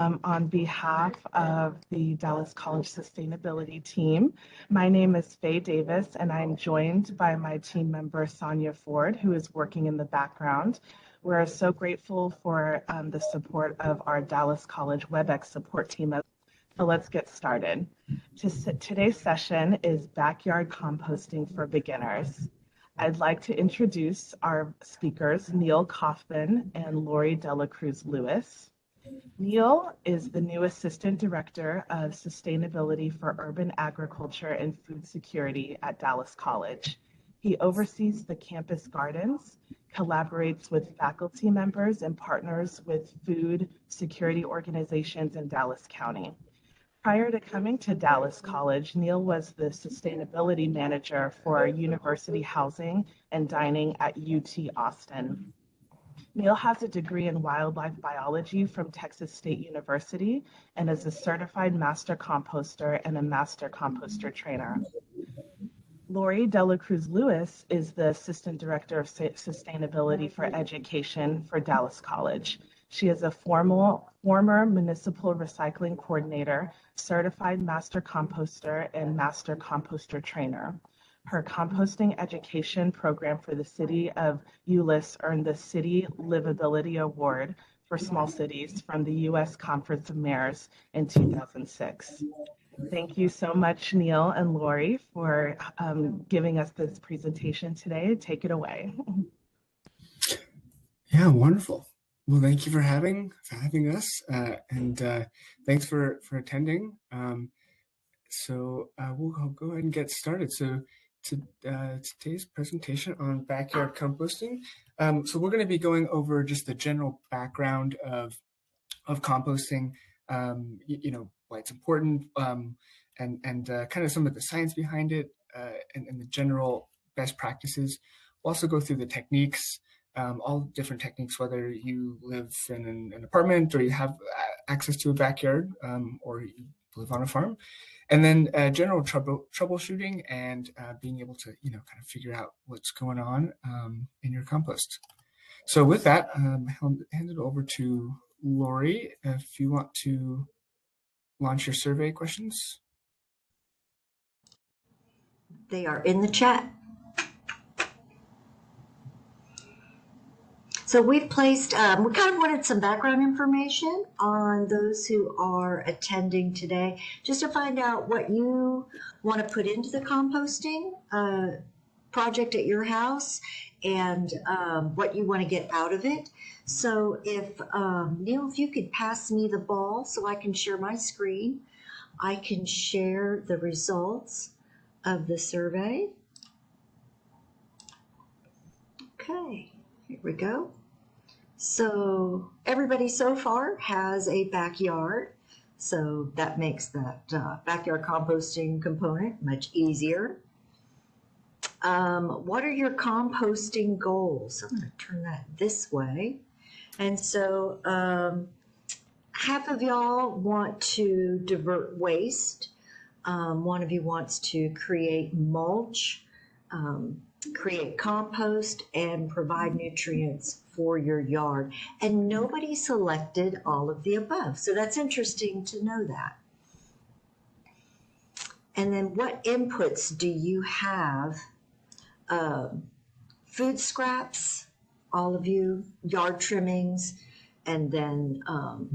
On behalf of the Dallas College Sustainability Team. My name is Faye Davis, and I'm joined by my team member, Sonia Ford, who is working in the background. We're so grateful for the support of our Dallas College WebEx support team. So let's get started. Today's session is Backyard Composting for Beginners. I'd like to introduce our speakers, Neil Kaufman and Lori Delacruz Lewis. Neil is the new Assistant Director of Sustainability for Urban Agriculture and Food Security at Dallas College. He oversees the campus gardens, collaborates with faculty members, and partners with food security organizations in Dallas County. Prior to coming to Dallas College, Neil was the Sustainability Manager for University Housing and Dining at UT Austin. Neil has a degree in wildlife biology from Texas State University and is a certified master composter and a master composter trainer. Lori Delacruz Lewis is the Assistant Director of Sustainability for Education for Dallas College. She is a former municipal recycling coordinator, certified master composter, and master composter trainer. Her composting education program for the city of Euless earned the City Livability Award for Small Cities from the U.S. Conference of Mayors in 2006. Thank you so much, Neil and Lori, for giving us this presentation today. Take it away. Yeah, wonderful. Well, thank you for having us, and thanks for attending. So we'll go ahead and get started. So today's presentation on backyard composting. So we're going to be going over just the general background of composting, why it's important, and kind of some of the science behind it, and the general best practices. We'll also go through the techniques, all different techniques, whether you live in an apartment or you have access to a backyard, or you live on a farm. And then general troubleshooting and being able to, kind of figure out what's going on in your compost. So with that, I'll hand it over to Lori if you want to launch your survey questions. They are in the chat. So we've placed, we kind of wanted some background information on those who are attending today, just to find out what you want to put into the composting project at your house and what you want to get out of it. So if, Neil, if you could pass me the ball so I can share my screen, I can share the results of the survey. Okay, here we go. So everybody so far has a backyard, so that makes that backyard composting component much easier. What are your composting goals? I'm going to turn that this way. And so half of y'all want to divert waste. One of you wants to create mulch, create compost, and provide nutrients for your yard. And nobody selected all of the above. So that's interesting to know that. And then what inputs do you have? Food scraps, all of you, yard trimmings, and then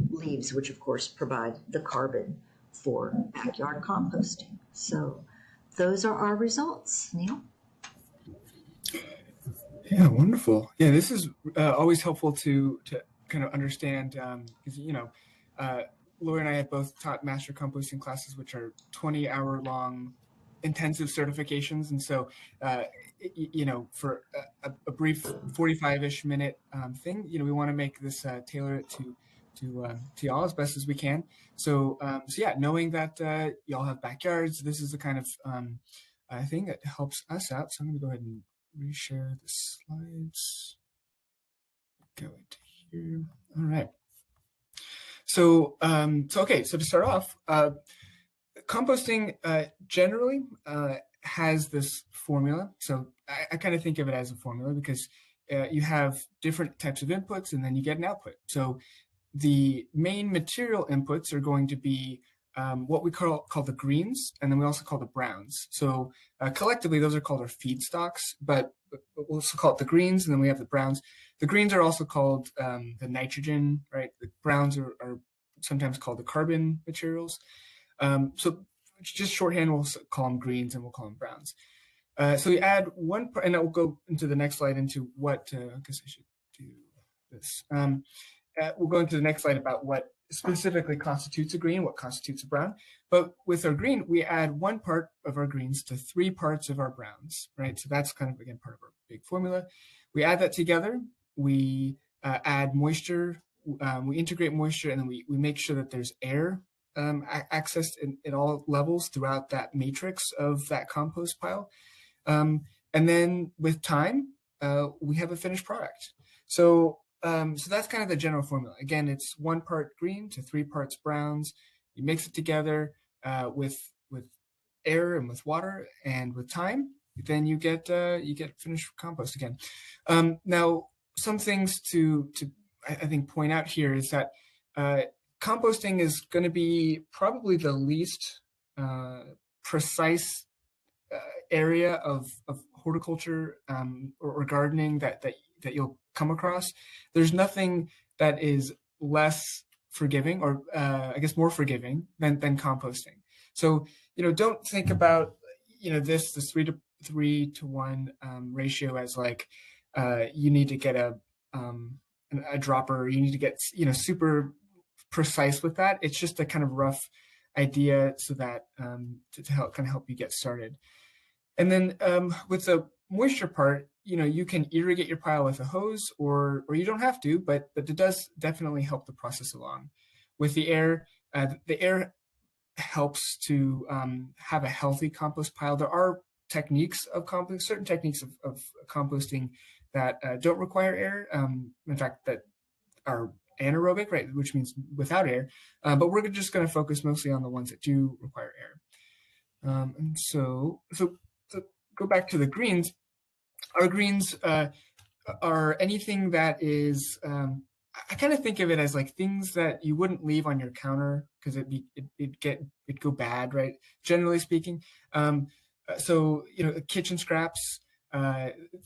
leaves, which of course provide the carbon for backyard composting. So those are our results. Neil? Yeah, wonderful. Yeah, this is always helpful to kind of understand, because Lori and I have both taught master composting classes, which are 20-hour-long intensive certifications, and so for a brief 45-ish minute thing, we want to make this tailor it to y'all as best as we can. So yeah, knowing that y'all have backyards, this is the kind of thing that helps us out. So I'm going to go ahead and reshare the slides. Go into here. All right. So, okay. So to start off, composting generally has this formula. So I kind of think of it as a formula because you have different types of inputs and then you get an output. So the main material inputs are going to be what we call the greens, and then we also call the browns. So collectively, those are called our feedstocks, but we'll also call it the greens, and then we have the browns. The greens are also called the nitrogen, right? The browns are sometimes called the carbon materials. So just shorthand, we'll call them greens and we'll call them browns. So we add one part, and I will go into the next slide into what, I guess I should do this. We'll go into the next slide about what specifically constitutes a green, what constitutes a brown. But with our green, we add one part of our greens to 3 parts of our browns, right? So that's kind of, again, part of our big formula. We add that together. We add moisture. We integrate moisture, and then we make sure that there's air accessed in all levels throughout that matrix of that compost pile. And then with time, we have a finished product. So that's kind of the general formula. Again, it's 1 part green to 3 parts browns. You mix it together with air and with water and with time. Then you get finished compost again. Now, some things to I think point out here is that composting is going to be probably the least precise area of horticulture or gardening that you'll come across. There's nothing that is less forgiving, or I guess more forgiving than composting. So don't think about this 3 to 1 ratio as like you need to get a dropper, or you need to get super precise with that. It's just a kind of rough idea so that to help you get started. And then with the moisture part, you can irrigate your pile with a hose, or you don't have to, but it does definitely help the process along. With the air helps to have a healthy compost pile. There are techniques of composting, certain techniques of composting that don't require air. In fact, that are anaerobic, right, which means without air. But we're just going to focus mostly on the ones that do require air. And so go back to the greens. Our greens are anything that is, I kind of think of it as like things that you wouldn't leave on your counter because it'd go bad, right? Generally speaking. So kitchen scraps,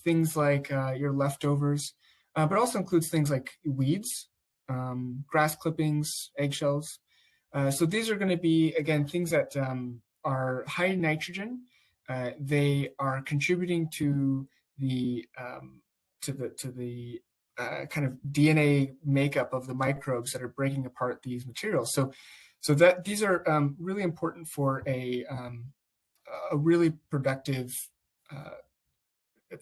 things like your leftovers, but also includes things like weeds, grass clippings, eggshells. So these are going to be, again, things that are high in nitrogen. They are contributing to the kind of DNA makeup of the microbes that are breaking apart these materials. So that these are really important for a really productive,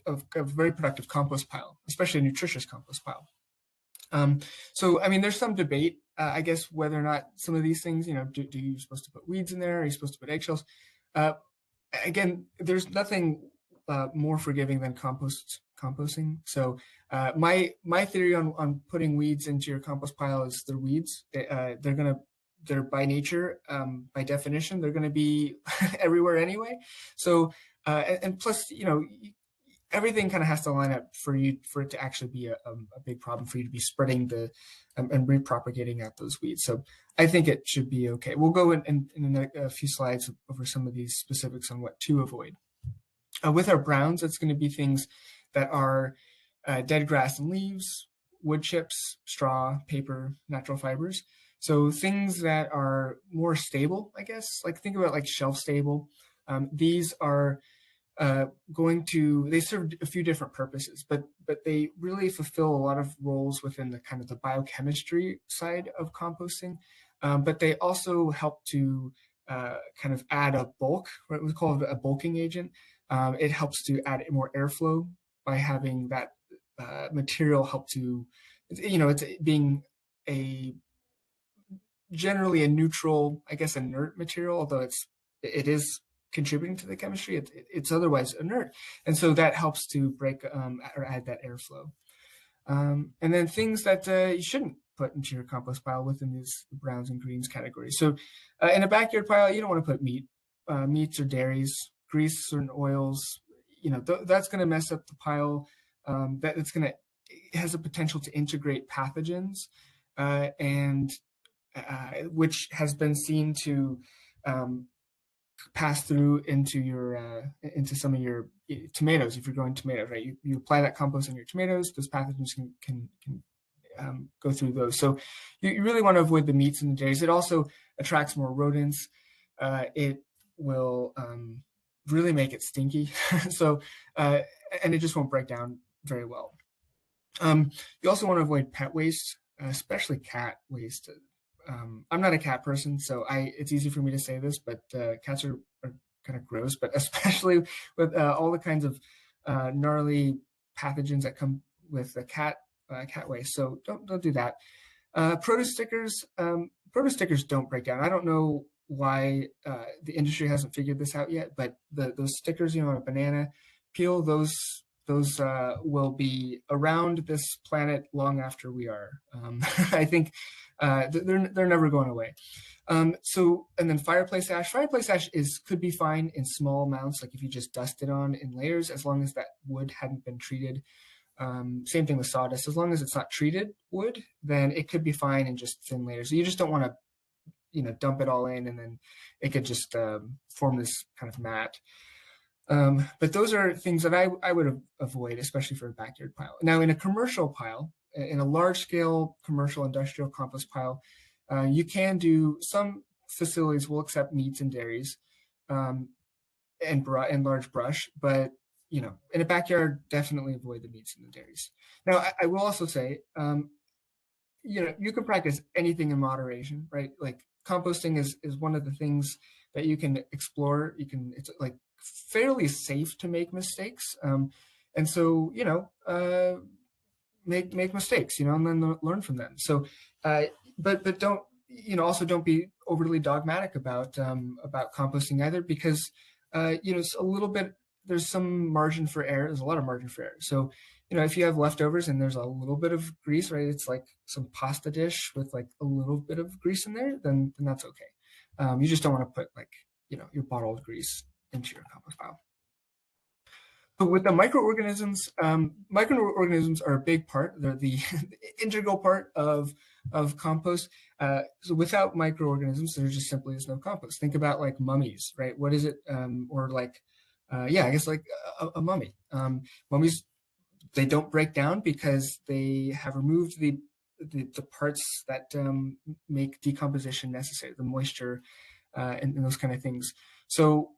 a very productive compost pile, especially a nutritious compost pile. So I mean, there's some debate, I guess, whether or not some of these things, do you supposed to put weeds in there? Are you supposed to put eggshells? Again, there's nothing more forgiving than composting. So my theory on putting weeds into your compost pile is they're weeds. They're by nature, by definition, they're going to be everywhere anyway. So and plus, everything kind of has to line up for it to actually be a big problem for you to be spreading and repropagating out those weeds. So I think it should be okay. We'll go in a few slides over some of these specifics on what to avoid. With our browns, it's going to be things that are dead grass and leaves, wood chips, straw, paper, natural fibers. So things that are more stable, I guess, like think about like shelf stable. These are they serve a few different purposes, but they really fulfill a lot of roles within the kind of the biochemistry side of composting. But they also help to kind of add a bulk, what we call a bulking agent. It helps to add more airflow by having that material help to, it's being generally a neutral, I guess, inert material, although it is contributing to the chemistry. It's otherwise inert, and so that helps to break or add that airflow. And then things that you shouldn't put into your compost pile within these browns and greens categories. So in a backyard pile, you don't want to put meats or dairies, grease, certain oils. That's going to mess up the pile. It has a potential to integrate pathogens. and which has been seen to pass through into some of your tomatoes. If you're growing tomatoes, right, you apply that compost on your tomatoes, those pathogens can go through those. So you really want to avoid the meats and the dairies. It also attracts more rodents. It will really make it stinky. So and it just won't break down very well. You also want to avoid pet waste, especially cat waste. I'm not a cat person, so it's easy for me to say this, but cats are kind of gross, but especially with all the kinds of gnarly pathogens that come with the cat waste. So don't do that. Produce stickers don't break down. I don't know why the industry hasn't figured this out yet, but those stickers, on a banana peel, those will be around this planet long after we are. I think they're never going away. So, and then fireplace ash. Fireplace ash could be fine in small amounts, like if you just dust it on in layers, as long as that wood hadn't been treated. Same thing with sawdust. As long as it's not treated wood, then it could be fine in just thin layers. So you just don't want to, dump it all in, and then it could just form this kind of mat. But those are things that I would avoid, especially for a backyard pile. Now, in a commercial pile, in a large-scale commercial industrial compost pile, you can do, some facilities will accept meats and dairies and large brush, but in a backyard, definitely avoid the meats and the dairies. Now, I will also say, you can practice anything in moderation, right? Like composting is one of the things that you can explore. It's like fairly safe to make mistakes. And so, make mistakes, and then learn from them. So, but don't, also don't be overly dogmatic about composting either, because, it's a little bit, there's some margin for error. There's a lot of margin for error. So, if you have leftovers and there's a little bit of grease, right? It's like some pasta dish with like a little bit of grease in there, then that's okay. You just don't want to put like, your bottled grease into your compost pile. But with the microorganisms, microorganisms are a big part. They're the integral part of compost. So without microorganisms, there just simply is no compost. Think about like mummies, right? What is it? Or like, I guess like a mummy. Mummies, they don't break down because they have removed the parts that make decomposition necessary, the moisture and those kind of things. So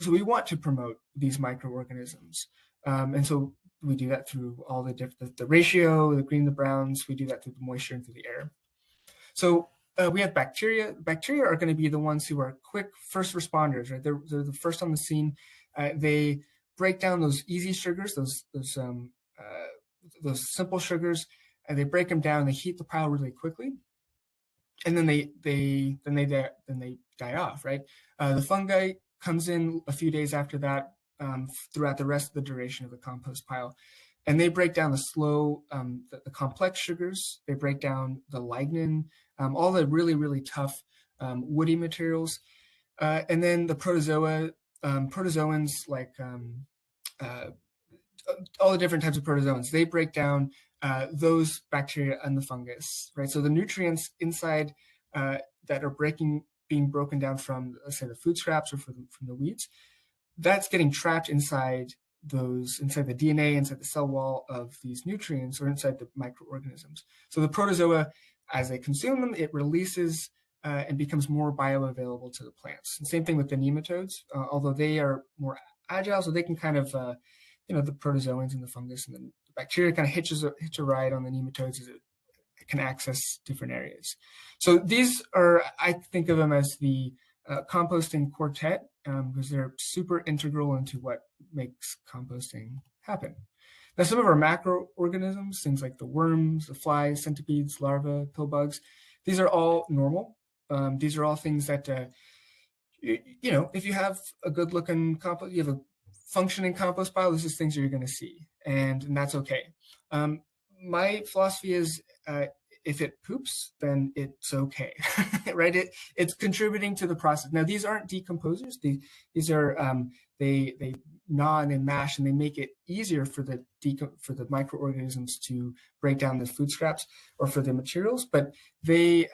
we want to promote these microorganisms, and so we do that through all the ratio, the green, the browns. We do that through the moisture and through the air. So we have bacteria. Bacteria are going to be the ones who are quick first responders, right? They're the first on the scene. They break down those easy sugars, those simple sugars, and they break them down. They heat the pile really quickly, and then they die off, right? The fungi comes in a few days after that, throughout the rest of the duration of the compost pile, and they break down the slow, the complex sugars. They break down the lignin, all the really, really tough woody materials, and then the protozoa, protozoans like all the different types of protozoans. They break down those bacteria and the fungus, right? So the nutrients inside that are being broken down from, let's say, the food scraps or from the weeds, that's getting trapped inside the DNA, inside the cell wall of these nutrients, or inside the microorganisms. So the protozoa, as they consume them, it releases and becomes more bioavailable to the plants. And same thing with the nematodes, although they are more agile, so they can kind of, the protozoans and the fungus and the bacteria kind of hitch a ride on the nematodes as it can access different areas. So these are, I think of them as the composting quartet, because they're super integral into what makes composting happen. Now, some of our macroorganisms, things like the worms, the flies, centipedes, larvae, pill bugs, these are all normal. These are all things that, if you have a good looking compost, you have a functioning compost pile, this is things you're going to see, and that's okay. My philosophy is, if it poops, then it's okay, right? It's contributing to the process. Now, these aren't decomposers. These are they gnaw and they mash, and they make it easier for the microorganisms to break down the food scraps or for the materials. But they're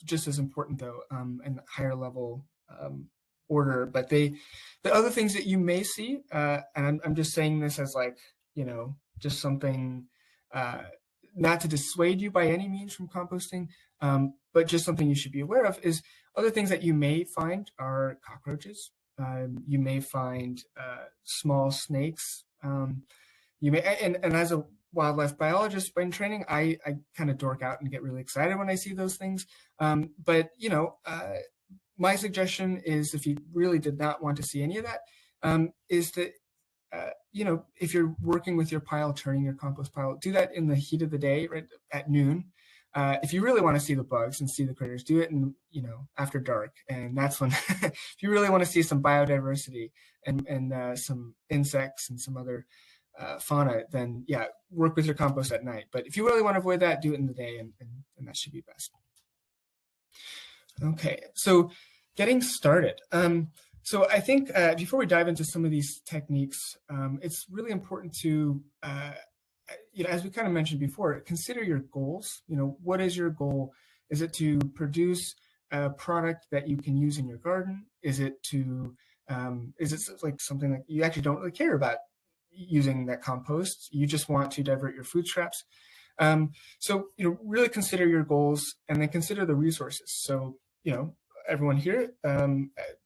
just as important though, and higher level order. But the other things that you may see, and I'm just saying this as like, just something, not to dissuade you by any means from composting, but just something you should be aware of, is other things that you may find are cockroaches. You may find small snakes. You may, and as a wildlife biologist in training, I kind of dork out and get really excited when I see those things. But my suggestion is, if you really did not want to see any of that, is that if you're working with your pile, turning your compost pile, do that in the heat of the day, right at noon. If you really want to see the bugs and see the critters, do it in, after dark. And that's when, if you really want to see some biodiversity and some insects and some other fauna, then yeah, work with your compost at night. But if you really want to avoid that, do it in the day, and that should be best. Okay, so getting started. So I think before we dive into some of these techniques, it's really important to, as we kind of mentioned before, consider your goals. What is your goal? Is it to produce a product that you can use in your garden? Is it like something that you actually don't really care about using that compost? You just want to divert your food scraps. So really consider your goals, and then consider the resources. So everyone here,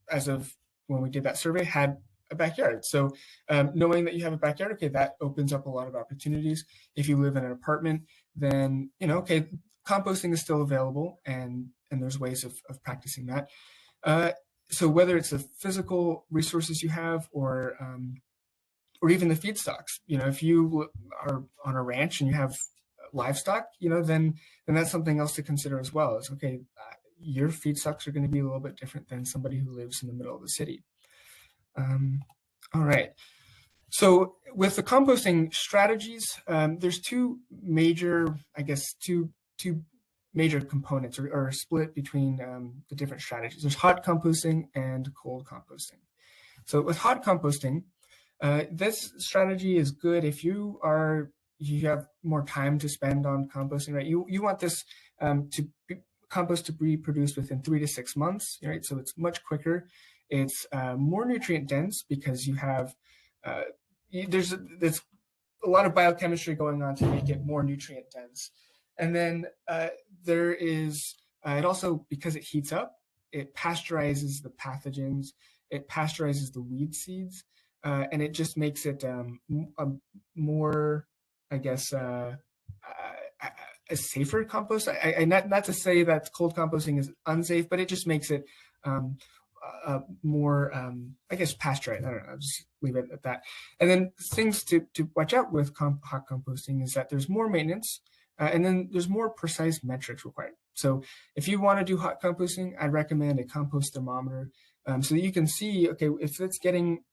as of when we did that survey, had a backyard. So knowing that you have a backyard, okay, that opens up a lot of opportunities. If you live in an apartment, then okay, composting is still available, and there's ways of practicing that. So whether it's the physical resources you have, or even the feedstocks, if you are on a ranch and you have livestock, then that's something else to consider as well. Is okay, your feedstocks are going to be a little bit different than somebody who lives in the middle of the city. All right. So with the composting strategies, there's two major components, or split between the different strategies. There's hot composting and cold composting. So with hot composting, this strategy is good if you have more time to spend on composting, right? You want this compost to be produced within 3 to 6 months, right? So it's much quicker. It's more nutrient dense because you have there's a lot of biochemistry going on to make it more nutrient dense. And then there is it also, because it heats up, it pasteurizes the pathogens, it pasteurizes the weed seeds, and it just makes it a more, I guess, a safer compost. Not to say that cold composting is unsafe, but it just makes it more, I guess, pasteurized. I don't know, I'll just leave it at that. And then things to watch out with hot composting is that there's more maintenance, and then there's more precise metrics required. So if you want to do hot composting, I'd recommend a compost thermometer, so that you can see, okay, if it's getting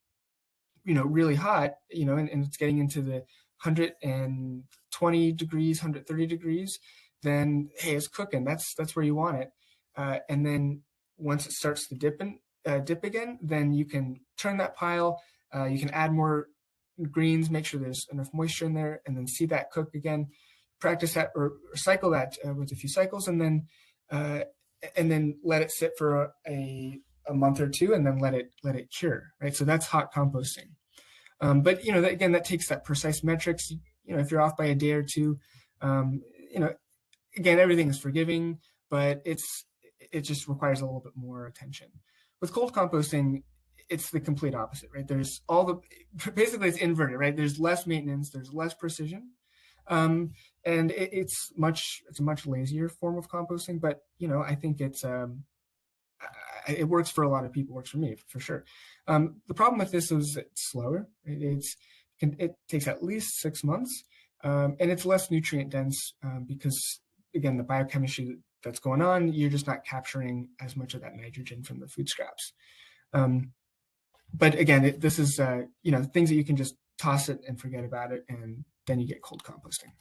really hot, and it's getting into the 120 degrees, 130 degrees, then hey, it's cooking. That's where you want it. And then once it starts to dip again, then you can turn that pile. You can add more greens, make sure there's enough moisture in there, and then see that cook again. Practice that, or cycle that with a few cycles, and then let it sit for a month or two, and then let it cure. Right. So that's hot composting. But again, that takes that precise metrics. If you're off by a day or two, again, everything is forgiving, but it just requires a little bit more attention. With cold composting, it's the complete opposite, right? There's basically it's inverted, right? There's less maintenance, there's less precision, and it's a much lazier form of composting. But I think it works for a lot of people. Works for me for sure. The problem with this is it's slower. It takes at least 6 months, and it's less nutrient dense because, again, the biochemistry that's going on, you're just not capturing as much of that nitrogen from the food scraps. But again, this is things that you can just toss it and forget about it, and then you get cold composting.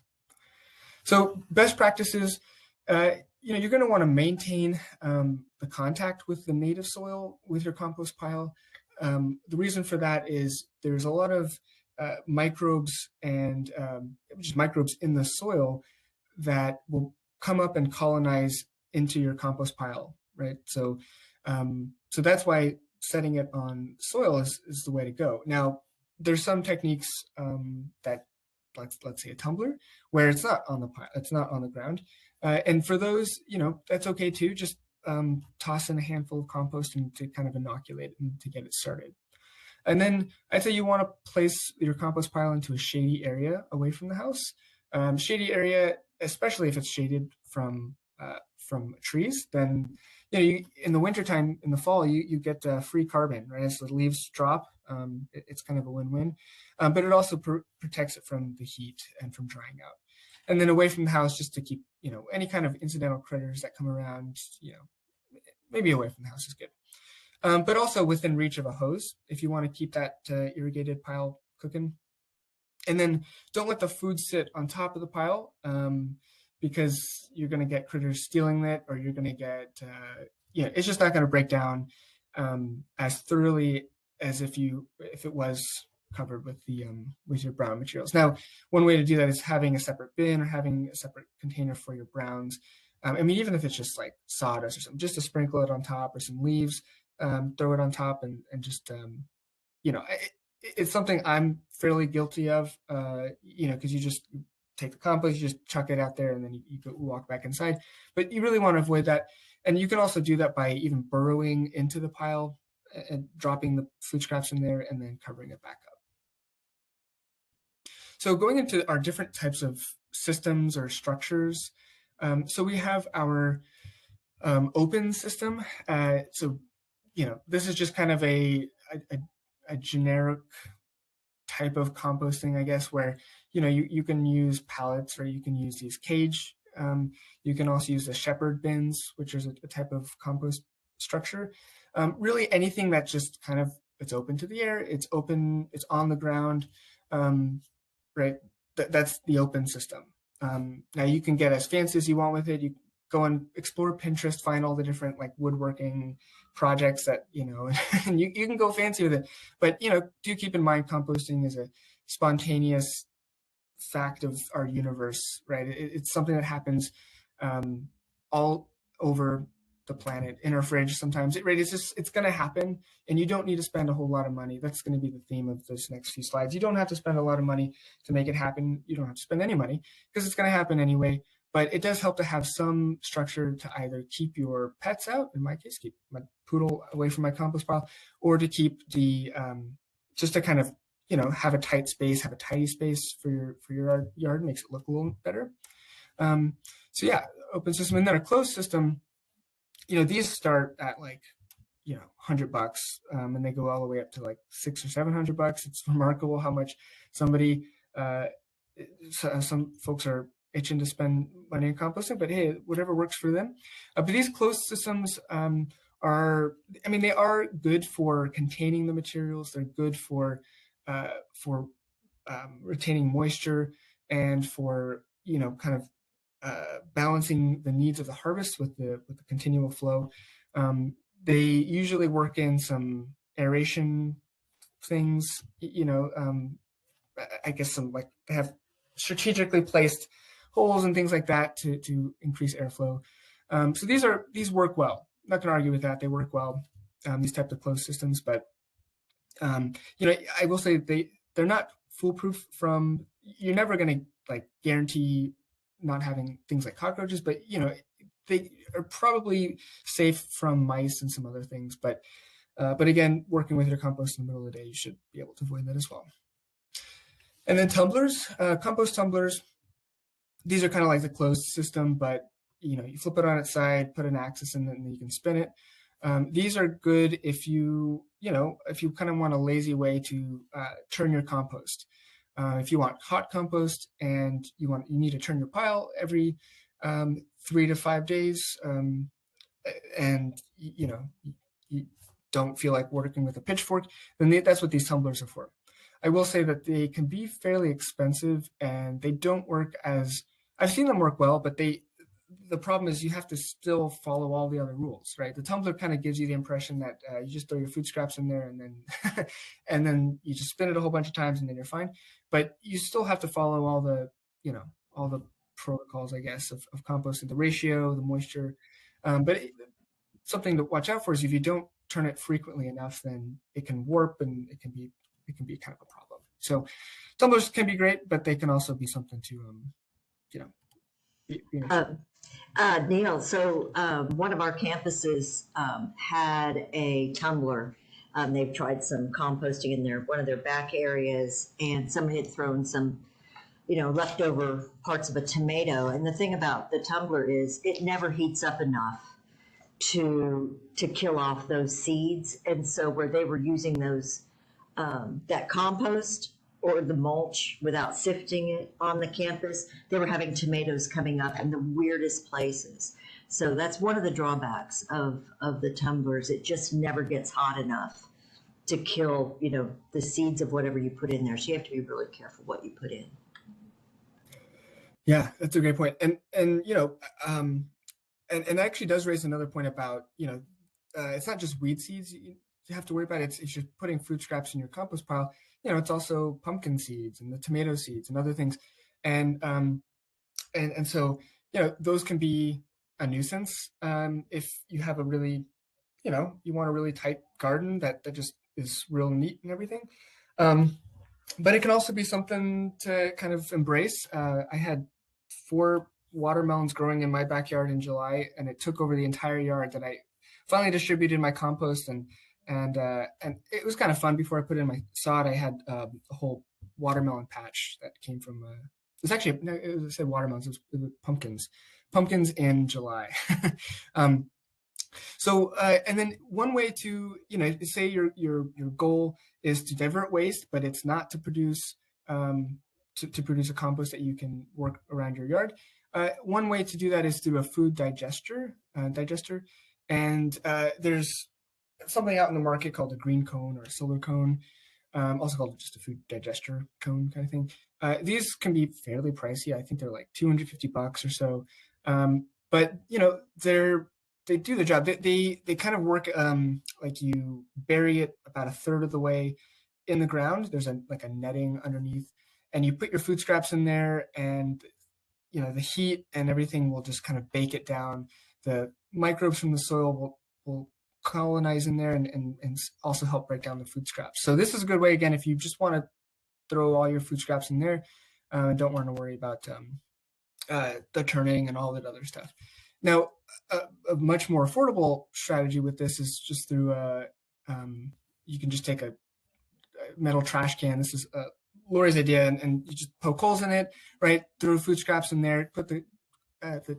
So best practices, you're going to want to maintain the contact with the native soil with your compost pile. the reason for that is there's a lot of microbes and just microbes in the soil that will come up and colonize into your compost pile, right? So, so that's why setting it on soil is the way to go. Now, there's some techniques that, let's say a tumbler, where it's not on the pile, it's not on the ground, and for those, that's okay too. Just toss in a handful of compost and to kind of inoculate and to get it started. And then I'd say you want to place your compost pile into a shady area away from the house. Shady area, especially if it's shaded from trees, then in the wintertime, in the fall, you get free carbon, right? As the leaves drop, it's kind of a win-win, but it also protects it from the heat and from drying out. And then away from the house, just to keep any kind of incidental critters that come around, maybe away from the house is good. But also within reach of a hose if you want to keep that irrigated pile cooking. And then don't let the food sit on top of the pile because you're going to get critters stealing it, or you're going to get, it's just not going to break down as thoroughly as if it was covered with your brown materials. Now, one way to do that is having a separate bin or having a separate container for your browns. Even if it's just like sawdust or something, just to sprinkle it on top, or some leaves, throw it on top, and just, it's something I'm fairly guilty of, because you just take the compost, you just chuck it out there, and then you walk back inside. But you really want to avoid that. And you can also do that by even burrowing into the pile and dropping the food scraps in there and then covering it back up. So going into our different types of systems or structures, so we have our open system. This is just kind of a generic type of composting, I guess, where you can use pallets, or you can use these cage. You can also use the shepherd bins, which is a type of compost structure. Really anything that just kind of, it's open to the air, it's open, it's on the ground, right? That's the open system. Now you can get as fancy as you want with it. You go and explore Pinterest, find all the different like woodworking projects that, and you can go fancy with it. But, do keep in mind composting is a spontaneous fact of our universe, right? It's something that happens all over the planet, in our fridge sometimes. It's going to happen, and you don't need to spend a whole lot of money. That's going to be the theme of this next few slides. You don't have to spend a lot of money to make it happen. You don't have to spend any money because it's going to happen anyway. But it does help to have some structure to either keep your pets out, in my case, keep my poodle away from my compost pile, or to keep the, just to kind of, have a tight space, have a tidy space for your yard, makes it look a little better. So yeah, open system. And then a closed system, these start at like, $100, and they go all the way up to like $600 or $700. It's remarkable how much some folks are itching to spend money on composting, but hey, whatever works for them. But these closed systems they are good for containing the materials. They're good for retaining moisture and for kind of balancing the needs of the harvest with the continual flow. They usually work in some aeration things. I guess they have strategically placed holes and things like that to increase airflow. So these work well. I'm not going to argue with that. They work well, these types of closed systems. But I will say they're not foolproof from. You're never going to guarantee not having things like cockroaches, but they are probably safe from mice and some other things. But again, working with your compost in the middle of the day, you should be able to avoid that as well. And then tumblers, compost tumblers. These are kind of like the closed system, but you flip it on its side, put an axis in it, and then you can spin it. These are good if you kind of want a lazy way to turn your compost. If you want hot compost and you need to turn your pile every 3 to 5 days, and you don't feel like working with a pitchfork, then that's what these tumblers are for. I will say that they can be fairly expensive, and they don't work as I've seen them work well, but the problem is you have to still follow all the other rules, right? The tumbler kind of gives you the impression that you just throw your food scraps in there and then and then you just spin it a whole bunch of times and then you're fine. But you still have to follow all the, all the protocols, I guess, of composting, the ratio, the moisture. But something to watch out for is if you don't turn it frequently enough, then it can warp and it can be kind of a problem. So tumblers can be great, but they can also be something to Neil, so one of our campuses had a tumbler. They've tried some composting in one of their back areas, and somebody had thrown some, leftover parts of a tomato. And the thing about the tumbler is it never heats up enough to kill off those seeds. And so where they were using those that compost or the mulch without sifting it on the campus, they were having tomatoes coming up in the weirdest places. So that's one of the drawbacks of the tumblers. It just never gets hot enough to kill, the seeds of whatever you put in there. So you have to be really careful what you put in. Yeah, that's a great point. And it actually does raise another point about, it's not just weed seeds you have to worry about. It's just putting food scraps in your compost pile. It's also pumpkin seeds and the tomato seeds and other things. And so, those can be a nuisance if you have a really, you want a really tight garden that just is real neat and everything. But it can also be something to kind of embrace. I had 4 watermelons growing in my backyard in July, and it took over the entire yard that I finally distributed my compost and it was kind of fun. Before I put in my sod, I had a whole watermelon patch that came from it's actually, no, it said watermelons, it was pumpkins in July. So and then one way to, say your goal is to divert waste, but it's not to produce to produce a compost that you can work around your yard. One way to do that is through a food digester, and there's something out in the market called a green cone or a solar cone, also called just a food digester cone kind of thing. These can be fairly pricey. I think they're like $250 or so. But they do the job. They kind of work like you bury it about a third of the way in the ground. There's a netting underneath, and you put your food scraps in there, and the heat and everything will just kind of bake it down. The microbes from the soil will colonize in there and also help break down the food scraps. So this is a good way, again, if you just want to throw all your food scraps in there and don't want to worry about the turning and all that other stuff. Now, a much more affordable strategy with this is just through you can just take a metal trash can. This is Lori's idea, and you just poke holes in it, right? Throw food scraps in there, put the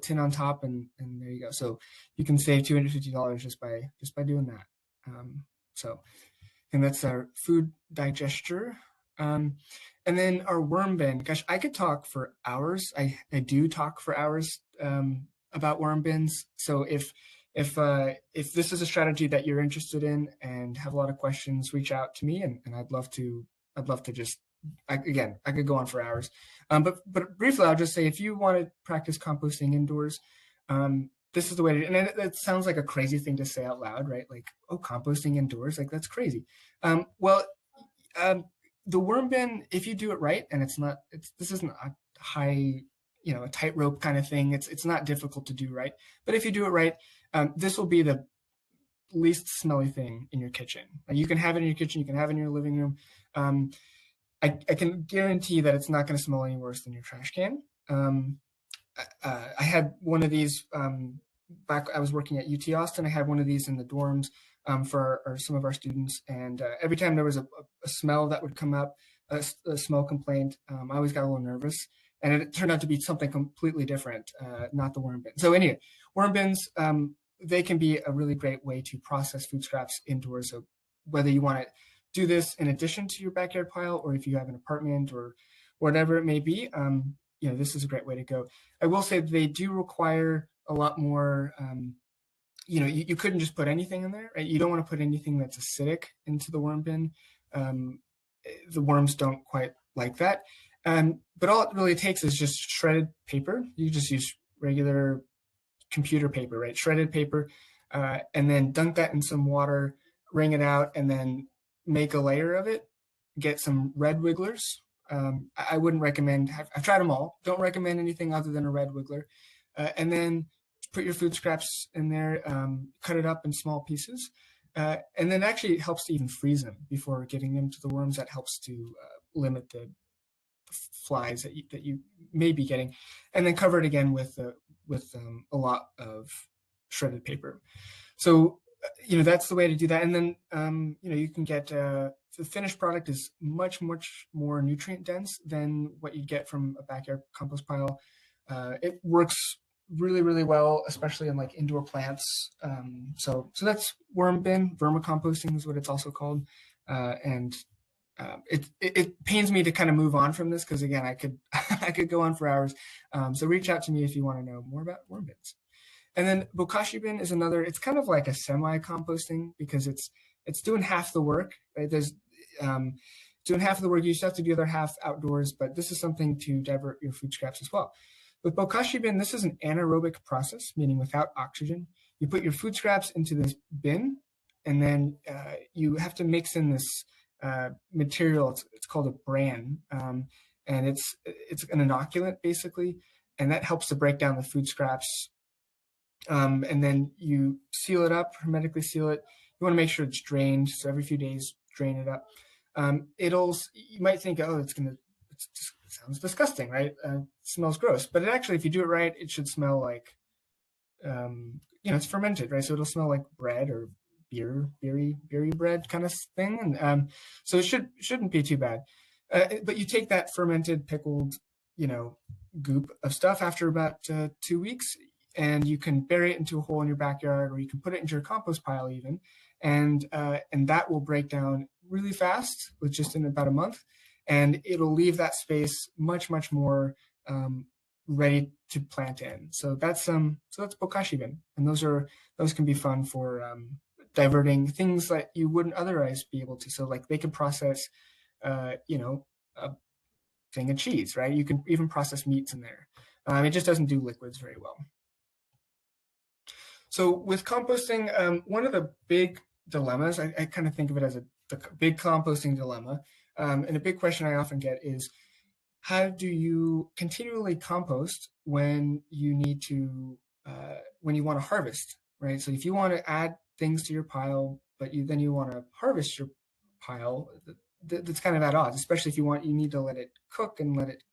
tin on top, and there you go. So you can save $250 just by doing that. And that's our food digester. And then our worm bin. Gosh, I could talk for hours. I do talk for hours about worm bins. So if this is a strategy that you're interested in and have a lot of questions, reach out to me, and I'd love to just. I could go on for hours, but briefly, I'll just say, if you want to practice composting indoors, this is the way to. And it sounds like a crazy thing to say out loud, right? Like, oh, composting indoors, like that's crazy. The worm bin, if you do it right, and this isn't a high, a tightrope kind of thing. It's not difficult to do right, but if you do it right, this will be the least smelly thing in your kitchen. You can have it in your kitchen. You can have it in your living room. I can guarantee that it's not going to smell any worse than your trash can. I had one of these back. I was working at UT Austin. I had one of these in the dorms for some of our students, and every time there was a smell that would come up, a smell complaint, I always got a little nervous, and it turned out to be something completely different, not the worm bin. So anyway, worm bins, they can be a really great way to process food scraps indoors. So whether you want to do this in addition to your backyard pile, or if you have an apartment or whatever it may be, this is a great way to go. I will say they do require a lot more, you couldn't just put anything in there, right? You don't want to put anything that's acidic into the worm bin. The worms don't quite like that. But all it really takes is just shredded paper. You just use regular computer paper, right? Shredded paper, and then dunk that in some water, wring it out, and then make a layer of it. Get some red wigglers. I wouldn't recommend, I've tried them all. Don't recommend anything other than a red wiggler. And then put your food scraps in there, cut it up in small pieces. And then actually it helps to even freeze them before getting them to the worms. That helps to limit the flies that you may be getting. And then cover it again with a lot of shredded paper. So, that's the way to do that. And then, you can get, the finished product is much, much more nutrient dense than what you get from a backyard compost pile. It works really, really well, especially in like indoor plants. So that's worm bin. Vermicomposting is what it's also called. And it pains me to kind of move on from this because again, I could go on for hours. So reach out to me if you want to know more about worm bins. And then bokashi bin is another. It's kind of like a semi-composting because it's doing half the work. Right? There's doing half of the work. You just have to do the other half outdoors. But this is something to divert your food scraps as well. With bokashi bin, this is an anaerobic process, meaning without oxygen. You put your food scraps into this bin, and then you have to mix in this material. It's called a bran, and it's an inoculant basically, and that helps to break down the food scraps. And then you seal it up, hermetically seal it. You want to make sure it's drained, so every few days drain it up. You might think, oh, it sounds disgusting, right? It smells gross, but actually, if you do it right, it should smell like, it's fermented, right? So it'll smell like bread or beery bread kind of thing, and so it shouldn't be too bad. But you take that fermented, pickled, goop of stuff after about 2 weeks, and you can bury it into a hole in your backyard, or you can put it into your compost pile even, and that will break down really fast, with just in about a month, and it'll leave that space much, much more ready to plant in. So that's bokashi bin, and those can be fun for diverting things that you wouldn't otherwise be able to. So like they can process, a thing of cheese, right? You can even process meats in there. It just doesn't do liquids very well. So with composting, one of the big dilemmas, I kind of think of it as the big composting dilemma, and a big question I often get is, how do you continually compost when you need to, when you want to harvest, right? So if you want to add things to your pile, but then you want to harvest your pile, that's kind of at odds, especially if you need to let it cook and let it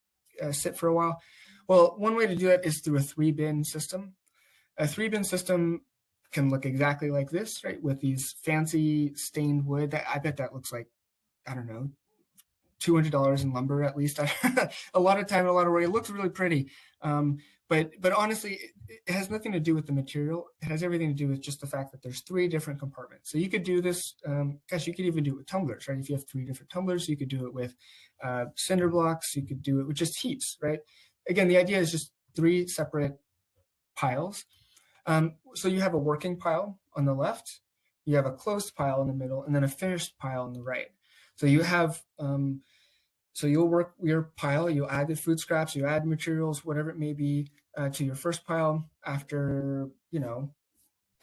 sit for a while. Well, one way to do it is through a 3-bin system. A 3-bin system can look exactly like this, right? With these fancy stained wood. I bet that looks like, I don't know, $200 in lumber at least. A lot of time, a lot of work. It looks really pretty, but honestly, it has nothing to do with the material. It has everything to do with just the fact that there's 3 different compartments. So you could do this. You could even do it with tumblers, right? If you have 3 different tumblers, you could do it with cinder blocks. You could do it with just heaps, right? Again, the idea is just 3 separate piles. So you have a working pile on the left, you have a closed pile in the middle, and then a finished pile on the right. So you have, so you'll work your pile, you add the food scraps, you add materials, whatever it may be, to your first pile after,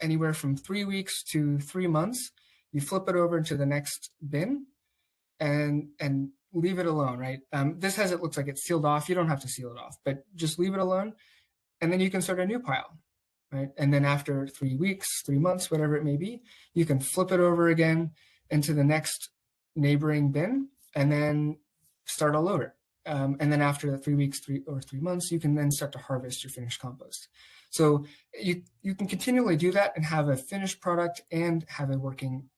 anywhere from 3 weeks to 3 months. You flip it over into the next bin and leave it alone, right? This it looks like it's sealed off. You don't have to seal it off, but just leave it alone. And then you can start a new pile. Right? And then after 3 weeks, 3 months, whatever it may be, you can flip it over again into the next neighboring bin and then start all over. And then after the 3 weeks, 3 months, you can then start to harvest your finished compost. So you can continually do that and have a finished product and have a working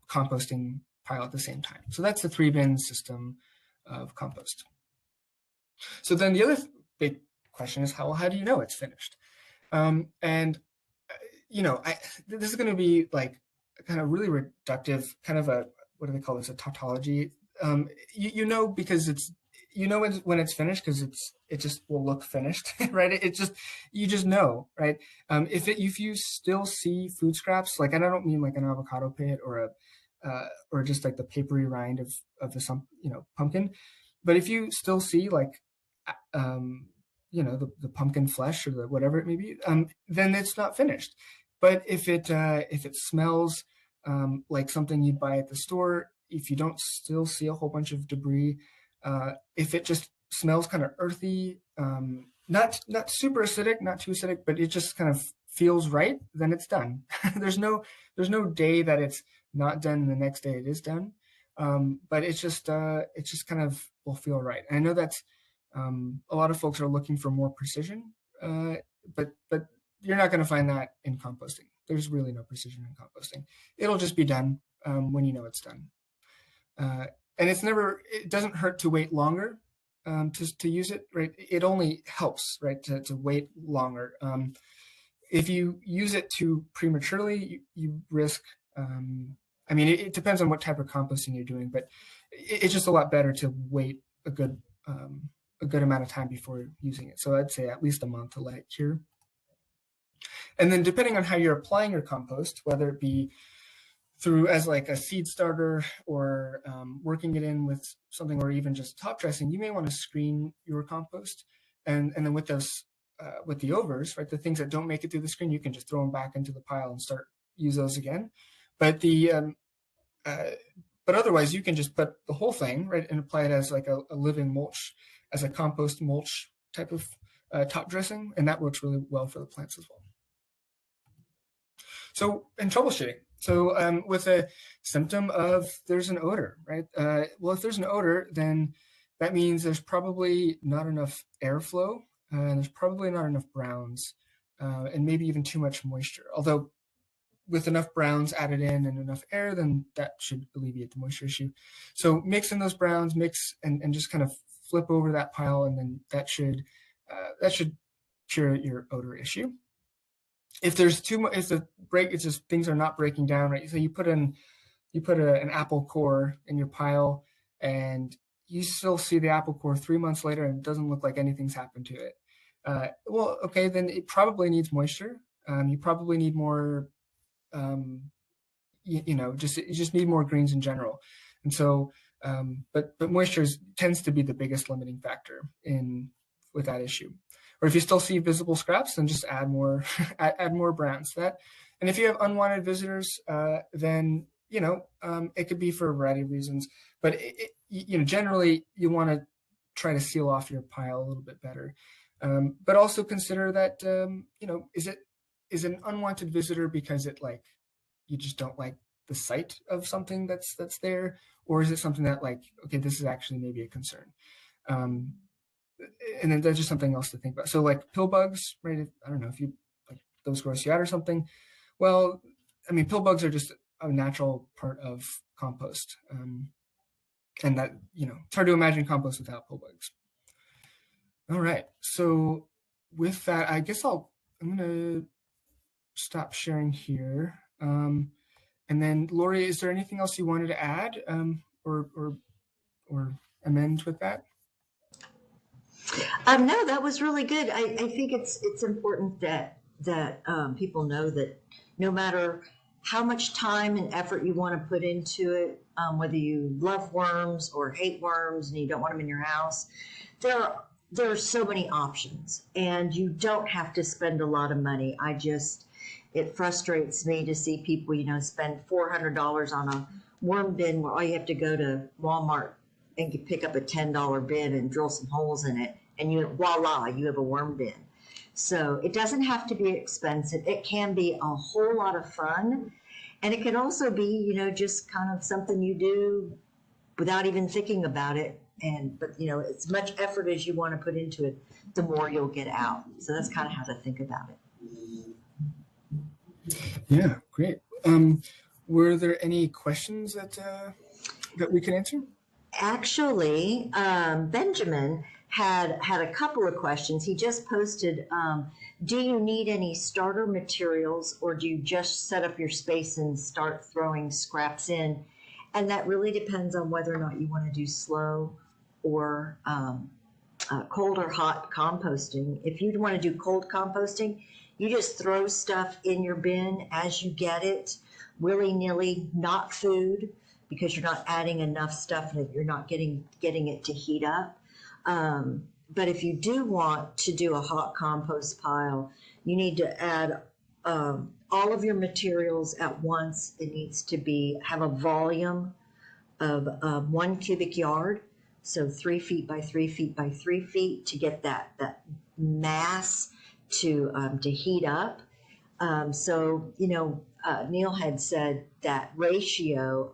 composting pile at the same time. So that's the 3-bin system of compost. So then the other big question is, how do you know it's finished? This is going to be like kind of really reductive, kind of a, what do they call this? A tautology. Because when it's finished, because it just will look finished, right? You just know, right? If you still see food scraps, like, and I don't mean like an avocado pit or just like the papery rind of the pumpkin, but if you still see like, the pumpkin flesh or the whatever it may be, then it's not finished. But if it smells like something you'd buy at the store, if you don't still see a whole bunch of debris, if it just smells kind of earthy, not super acidic, not too acidic, but it just kind of feels right, then it's done. there's no day that it's not done and the next day it is done. But it's just kind of will feel right. And I know that's a lot of folks are looking for more precision, but you're not going to find that in composting. There's really no precision in composting. It'll just be done when you know it's done. And it doesn't hurt to wait longer to use it, right? It only helps, right, to wait longer. If you use it too prematurely, you risk, it depends on what type of composting you're doing, but it's just a lot better to wait a good amount of time before using it. So I'd say at least a month to let it cure. And then depending on how you're applying your compost, whether it be through as like a seed starter or working it in with something, or even just top dressing, you may want to screen your compost. And then with those, with the overs, right, the things that don't make it through the screen, you can just throw them back into the pile and use those again. But but otherwise, you can just put the whole thing, right, and apply it as like a living mulch, as a compost mulch type of top dressing, and that works really well for the plants as well. So, and troubleshooting. So with a symptom of there's an odor, right? Well, if there's an odor, then that means there's probably not enough airflow, and there's probably not enough browns, and maybe even too much moisture. Although with enough browns added in and enough air, then that should alleviate the moisture issue. So mix in those browns, and just kind of flip over that pile, and then that should cure your odor issue. If there's too much, it's just things are not breaking down, right? So you put an apple core in your pile, and you still see the apple core 3 months later, and it doesn't look like anything's happened to it. Well, okay, then it probably needs moisture. You probably need more. You just need more greens in general. And so, but moisture tends to be the biggest limiting factor with that issue. Or if you still see visible scraps, then just add more add more browns to that. And if you have unwanted visitors, then it could be for a variety of reasons. But generally you want to try to seal off your pile a little bit better. But also consider that is an unwanted visitor because you just don't like the sight of something that's there, or is it something that okay, this is actually maybe a concern. And then there's just something else to think about. So like pill bugs, right? I don't know if those gross you out or something. Well, I mean, pill bugs are just a natural part of compost. And that, it's hard to imagine compost without pill bugs. All right. So with that, I guess I'm going to stop sharing here. And then Lori, is there anything else you wanted to add or amend with that? No, that was really good. I think it's important that people know that no matter how much time and effort you want to put into it, whether you love worms or hate worms and you don't want them in your house, there are so many options, and you don't have to spend a lot of money. It frustrates me to see people, spend $400 on a worm bin where all you have to go to Walmart and pick up a $10 bin and drill some holes in it, and voila, you have a worm bin. So it doesn't have to be expensive. It can be a whole lot of fun, and it can also be, just kind of something you do without even thinking about it. But as much effort as you want to put into it, the more you'll get out. So that's kind of how to think about it. Yeah, great. Were there any questions that we can answer? Actually, Benjamin had a couple of questions. He just posted, do you need any starter materials, or do you just set up your space and start throwing scraps in? And that really depends on whether or not you want to do slow or cold or hot composting. If you want to do cold composting, you just throw stuff in your bin as you get it, willy-nilly, not food, because you're not adding enough stuff and you're not getting it to heat up. but if you do want to do a hot compost pile, you need to add all of your materials at once. It needs to have a volume of 1 cubic yard, so 3 feet by 3 feet by 3 feet to get that mass to heat up. So Neil had said that ratio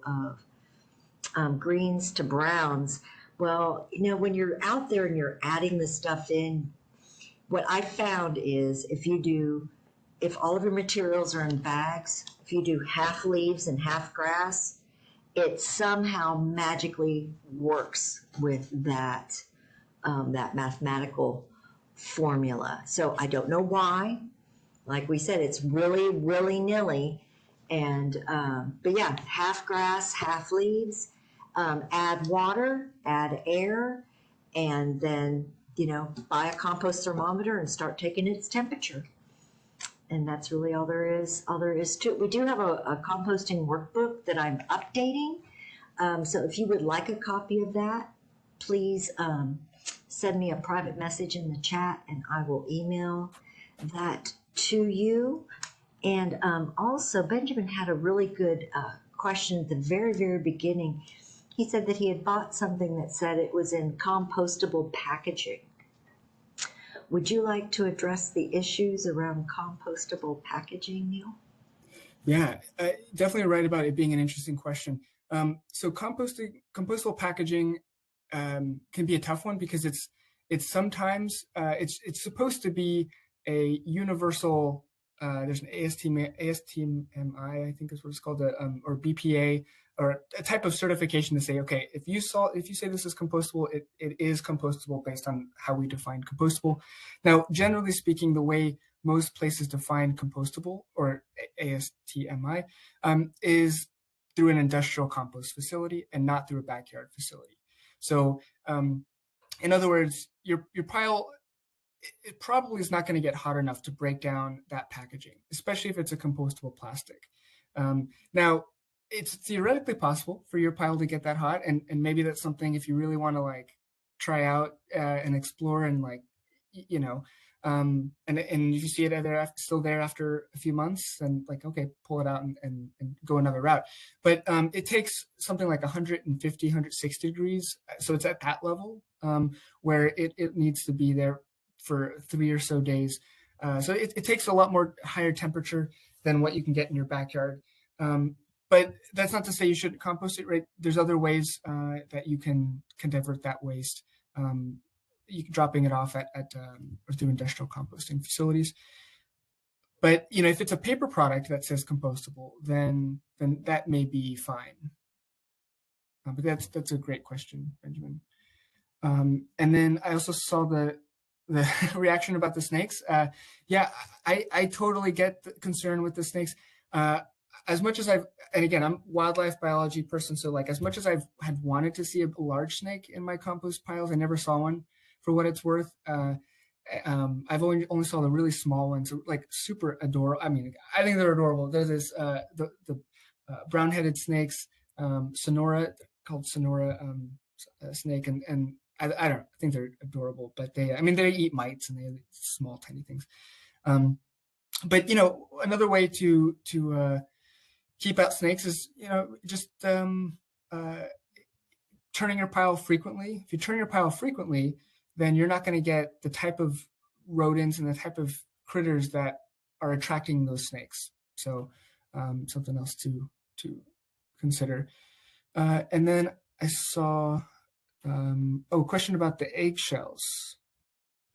of greens to browns. Well, when you're out there and you're adding the stuff in, what I found is if all of your materials are in bags, if you do half leaves and half grass, it somehow magically works with that mathematical formula. So I don't know why. Like we said, it's really, really nilly. And but yeah, half grass, half leaves. Add water, add air, and then buy a compost thermometer and start taking its temperature. And that's really all there is to it. We do have a composting workbook that I'm updating. So if you would like a copy of that, please send me a private message in the chat and I will email that to you. And also, Benjamin had a really good question at the very, very beginning. He said that he had bought something that said it was in compostable packaging. Would you like to address the issues around compostable packaging, Neil? Yeah, definitely right about it being an interesting question. So compostable packaging can be a tough one because it's sometimes it's supposed to be a universal. There's an ASTMI, I think is what it's called, or BPA, or a type of certification to say, okay, if you say this is compostable, it is compostable based on how we define compostable. Now, generally speaking, the way most places define compostable, or ASTMI, is through an industrial compost facility and not through a backyard facility. So, in other words, your pile, it probably is not going to get hot enough to break down that packaging, especially if it's a compostable plastic. Now, it's theoretically possible for your pile to get that hot, and maybe that's something if you really want to try out and explore and and if you see it still there after a few months, then okay, pull it out and go another route. But it takes something like 150, 160 degrees, so it's at that level where it needs to be there for 3 or so days. So it takes a lot more higher temperature than what you can get in your backyard. But that's not to say you shouldn't compost it, right? There's other ways that you can divert that waste. Dropping it off at or through industrial composting facilities. But if it's a paper product that says compostable, then that may be fine. But that's a great question, Benjamin. And then I also saw the reaction about the snakes. Yeah, I totally get the concern with the snakes. As much as and again, I'm a wildlife biology person, so as much as I've had wanted to see a large snake in my compost piles, I never saw one. For what it's worth, I've only saw the really small ones, super adorable. I mean, I think they're adorable. There's this the brown-headed snakes, Sonora, called Sonora snake, and I don't know, I think they're adorable. But they eat mites and they eat small, tiny things. But another way to keep out snakes is just turning your pile frequently. If you turn your pile frequently, then you're not going to get the type of rodents and the type of critters that are attracting those snakes. So something else to consider. And then I saw a question about the eggshells.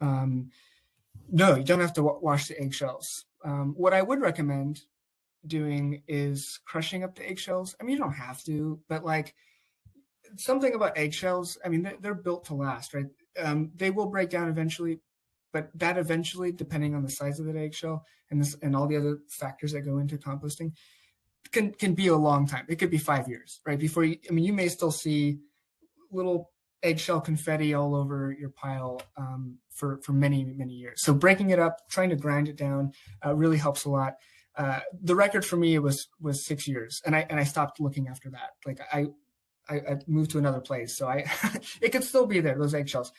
No, you don't have to wash the eggshells. What I would recommend doing is crushing up the eggshells. I mean, you don't have to, but something about eggshells, I mean, they're built to last, right? They will break down eventually, but that eventually, depending on the size of that eggshell and all the other factors that go into composting, can be a long time. It could be 5 years, right? Before you may still see little eggshell confetti all over your pile for many, many years. So breaking it up, trying to grind it down really helps a lot. The record for me was 6 years, and I stopped looking after that. I moved to another place, so it could still be there, those eggshells.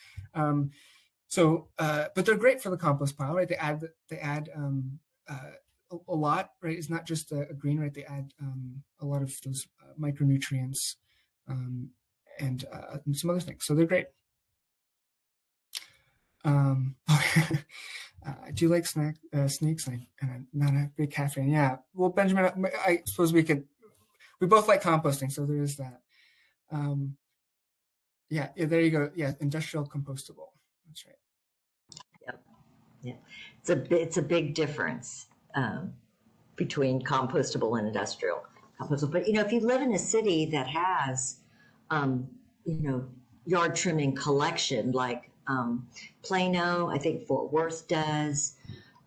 So, but they're great for the compost pile, right? They add a lot, right? It's not just a green, right? They add a lot of those micronutrients um, and some other things. So they're great. Do you like snakes? I'm not a big cat fan. Yeah. Well, Benjamin, I suppose we both like composting, so there is that. Yeah, there you go. Yeah, industrial compostable. That's right. Yep. Yeah. It's a big difference between compostable and industrial compostable. But if you live in a city that has, um, yard trimming collection like Plano, I think Fort Worth does,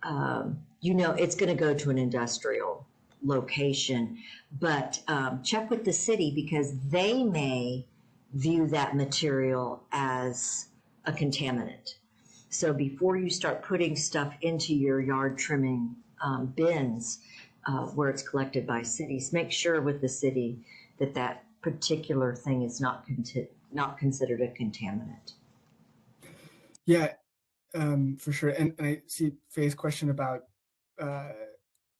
it's going to go to an industrial location. But check with the city because they may view that material as a contaminant. So before you start putting stuff into your yard trimming bins where it's collected by cities, make sure with the city that particular thing is not considered a contaminant. Yeah, for sure. And I see Faye's question about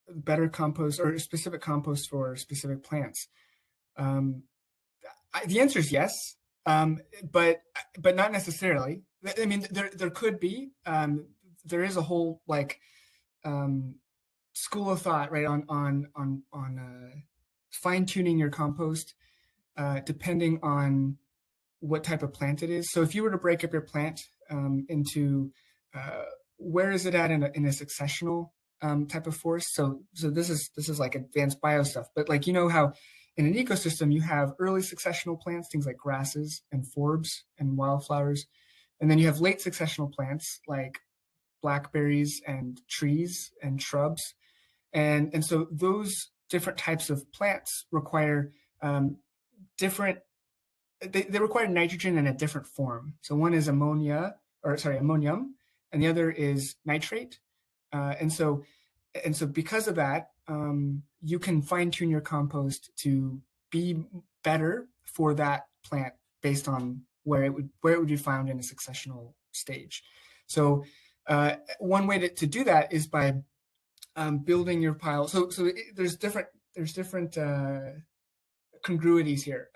better compost or specific compost for specific plants. The answer is yes, but not necessarily. I mean, there could be. There is a whole school of thought, right, on fine tuning your compost depending on what type of plant it is. So if you were to break up your plant into where is it at in a successional type of forest? So this is like advanced bio stuff, but how in an ecosystem you have early successional plants, things like grasses and forbs and wildflowers, and then you have late successional plants like blackberries and trees and shrubs, and so those different types of plants require different. They require nitrogen in a different form. So one is ammonium, and the other is nitrate. And so because of that, you can fine tune your compost to be better for that plant based on where it would be found in a successional stage. So one way to do that is by building your pile. So there's different congruities here.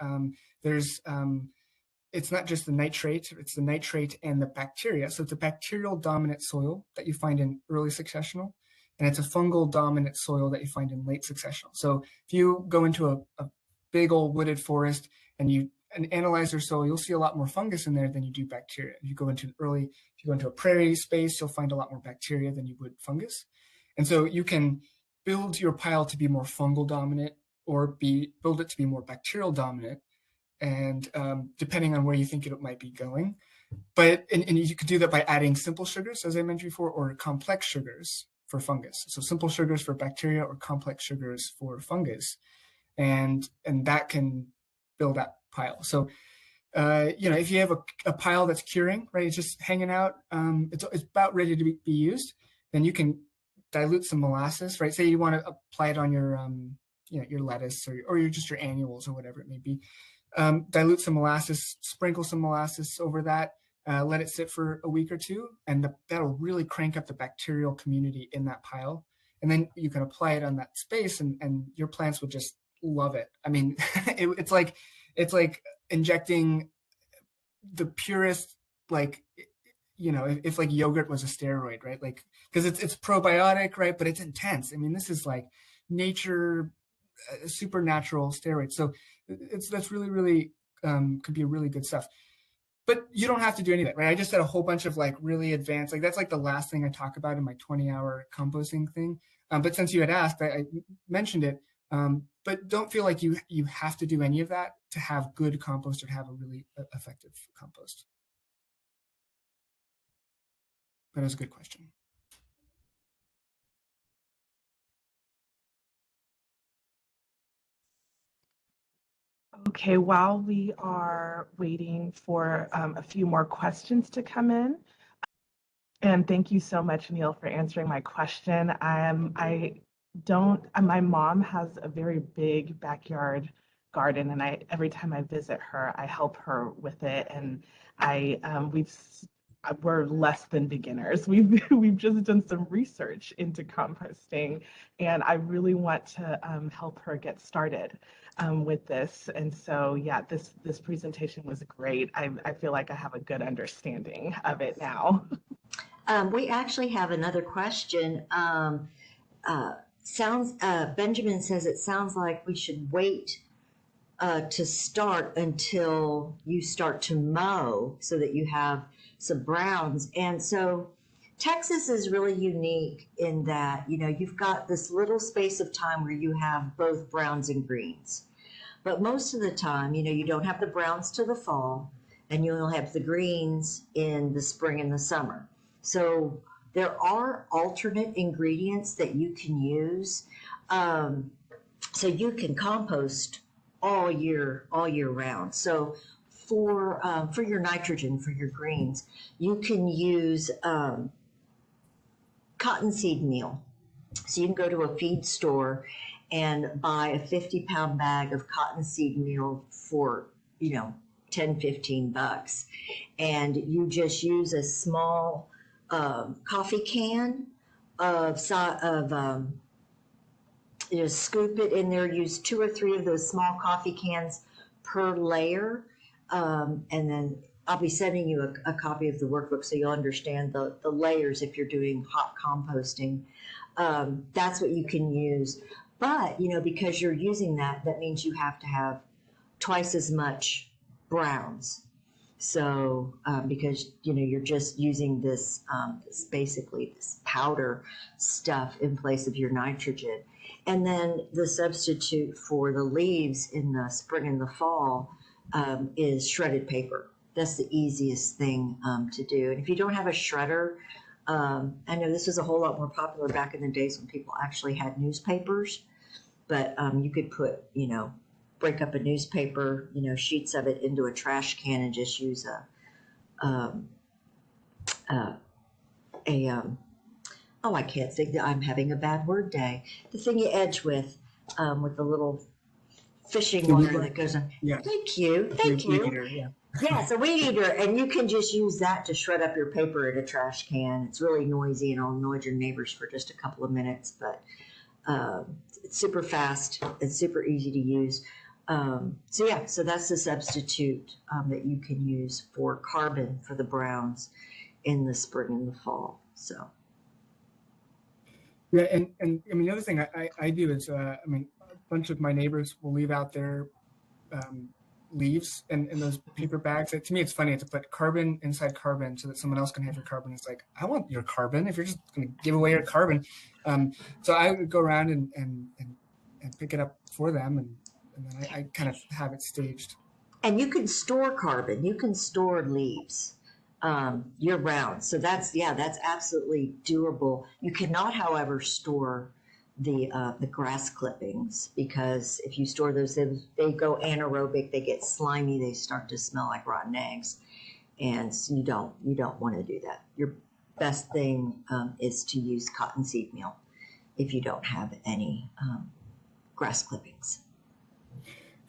It's not just the nitrate, it's the nitrate and the bacteria. So it's a bacterial dominant soil that you find in early successional, and it's a fungal dominant soil that you find in late successional. So if you go into a big old wooded forest and analyze your soil, you'll see a lot more fungus in there than you do bacteria. If you go into a prairie space, you'll find a lot more bacteria than you would fungus. And so you can build your pile to be more fungal dominant or build it to be more bacterial dominant, and depending on where you think it might be going. But and you could do that by adding simple sugars, as I mentioned before, or complex sugars for fungus. So simple sugars for bacteria or complex sugars for fungus, and that can build that pile. So if you have a pile that's curing, right, it's just hanging out, it's about ready to be used, then you can dilute some molasses, right? Say you want to apply it on your your lettuce or your annuals or whatever it may be. Dilute some molasses, sprinkle some molasses over that, let it sit for a week or two, and that'll really crank up the bacterial community in that pile. And then you can apply it on that space, and your plants would just love it. I mean, it's like injecting the purest, if like yogurt was a steroid, right? Like, because it's probiotic, right? But it's intense. I mean, this is like nature, supernatural steroids. So that's really, really could be really good stuff. But you don't have to do any of that, right? I just said a whole bunch of really advanced, that's like the last thing I talk about in my 20-hour composting thing. But since you had asked, I mentioned it. But don't feel like you have to do any of that to have good compost or to have a really effective compost. That was a good question. Okay, while we are waiting for a few more questions to come in, and thank you so much, Neil, for answering my question. My mom has a very big backyard garden, and every time I visit her, I help her with it, and we've we're less than beginners. We've just done some research into composting, and I really want to help her get started with this. And so, yeah, this presentation was great. I feel like I have a good understanding of it now. We actually have another question. Benjamin says it sounds like we should wait to start until you start to mow so that you have some browns. And so Texas is really unique in that, you know, you've got this little space of time where you have both browns and greens. But most of the time, you know, you don't have the browns till the fall, and you'll have the greens in the spring and the summer. So there are alternate ingredients that you can use. So you can compost all year round. So for your nitrogen, for your greens, you can use cottonseed meal. So you can go to a feed store and buy a 50-pound bag of cottonseed meal for, you know, 10, 15 bucks. And you just use a small coffee can you know, scoop it in there, use 2 or 3 of those small coffee cans per layer. And then I'll be sending you a copy of the workbook so you'll understand the layers if you're doing hot composting. That's what you can use. But, you know, because you're using that means you have to have twice as much browns. So, because, you know, you're just using this basically this powder stuff in place of your nitrogen. And then the substitute for the leaves in the spring and the fall is shredded paper. That's the easiest thing to do. And if you don't have a shredder, I know this was a whole lot more popular back in the days when people actually had newspapers, but you could put, you know, break up a newspaper, you know, sheets of it into a trash can and just use I can't think that I'm having a bad word day. The thing you edge with the little fishing wire that goes on. Yeah. Thank you. Weed eater, yeah. Yeah, it's a weed eater, and you can just use that to shred up your paper in a trash can. It's really noisy, and it'll annoy your neighbors for just a couple of minutes, but it's super fast. It's super easy to use. So that's the substitute that you can use for carbon for the browns in the spring and the fall. So. Yeah, and I mean, the other thing I do is, I mean, a bunch of my neighbors will leave out their leaves in those paper bags. To me, it's funny to put carbon inside carbon so that someone else can have your carbon. It's like, I want your carbon if you're just going to give away your carbon. So I would go around and pick it up for them, and then I kind of have it staged. And you can store carbon. You can store leaves year round. So that's absolutely doable. You cannot, however, store the grass clippings, because if you store those, they go anaerobic, they get slimy, they start to smell like rotten eggs, and so you don't want to do that. Your best thing is to use cottonseed meal if you don't have any grass clippings.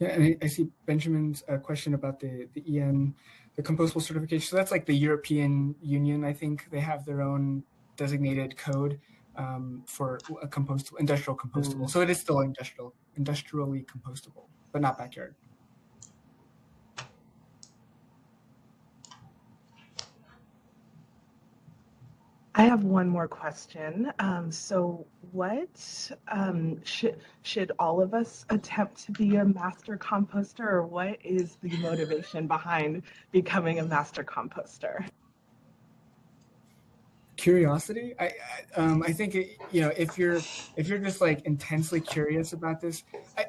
Yeah, and I see Benjamin's question about the EN, the compostable certification. So that's like the European Union. I think they have their own designated code for a compostable, industrial compostable. Mm. So it is still industrially compostable, but not backyard. I have one more question. So what should all of us attempt to be a master composter, or what is the motivation behind becoming a master composter? Curiosity. I think if you're just like intensely curious about this, I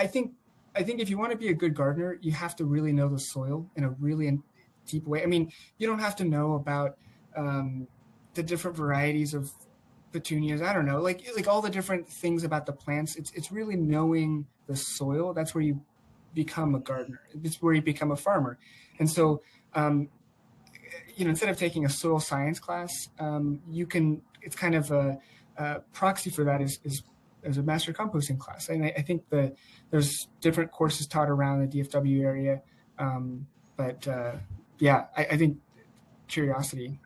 think if you want to be a good gardener, you have to really know the soil in a really deep way. I mean, you don't have to know about the different varieties of petunias. I don't know, like all the different things about the plants. It's really knowing the soil. That's where you become a gardener. It's where you become a farmer. And so, instead of taking a soil science class, it's kind of a proxy for that is a master composting class. And I think that there's different courses taught around the DFW area. I think curiosity?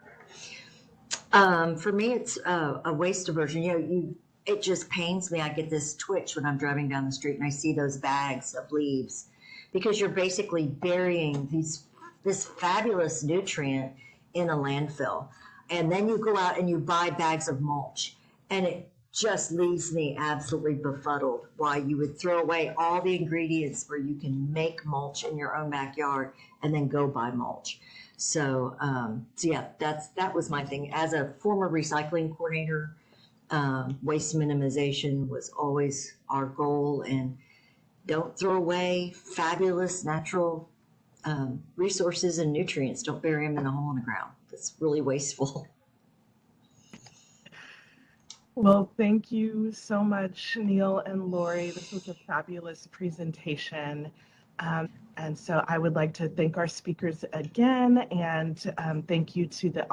For me, it's a waste aversion. It just pains me. I get this twitch when I'm driving down the street and I see those bags of leaves, because you're basically burying this fabulous nutrient in a landfill. And then you go out and you buy bags of mulch, and it just leaves me absolutely befuddled why you would throw away all the ingredients where you can make mulch in your own backyard and then go buy mulch. So yeah, that was my thing. As a former recycling coordinator, waste minimization was always our goal, and don't throw away fabulous natural resources and nutrients. Don't bury them in a hole in the ground. That's really wasteful. Well, thank you so much, Neil and Lori. This was a fabulous presentation. And so I would like to thank our speakers again, and thank you to the